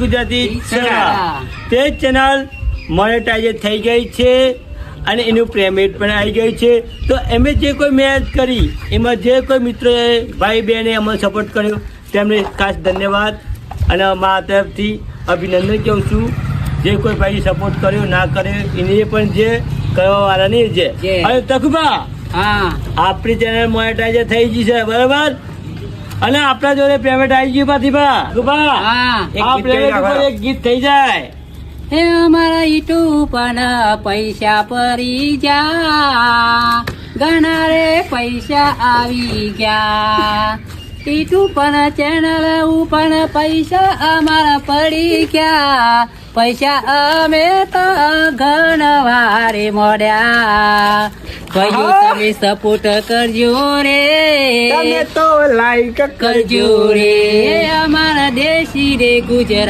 ગુજરાતી તે channel monetise થઈ ગઈ છે અને એનું પેમેન્ટ પણ આવી ગયું છે. તો અમે જે કોઈ મહેનત કરી એમાં જે કોઈ મિત્રોએ ભાઈ બહેને અમને સપોર્ટ કર્યો તેમને ખાસ ધન્યવાદ અને મારા તરફથી અભિનંદન કહું છું. જે કોઈ ભાઈ સપોર્ટ કર્યો ના કર્યો એને પણ જે કરવાવાળાની જે હવે તકબા આપણી ચેનલ મોનેટાઇઝ થઈ ગઈ છે બરાબર. અને આપણા જોડે પેમેન્ટ આવી ગયું પાથીબા એક ગીત થઈ જાય. હે અમારા ઈટુ પણ પૈસા પરી જા ઘણા રે પૈસા આવી ગયા. ઈટુ પણ ચેનલ પણ પૈસા અમારા પડી ગયા. પૈસા અમે તો ઘણા વારે મળ્યા. ભાઈઓ તમે સપોર્ટ કરજો રે, તમે તો લાઈક કરજો રે અમારા દેશી રે ગુજરાત.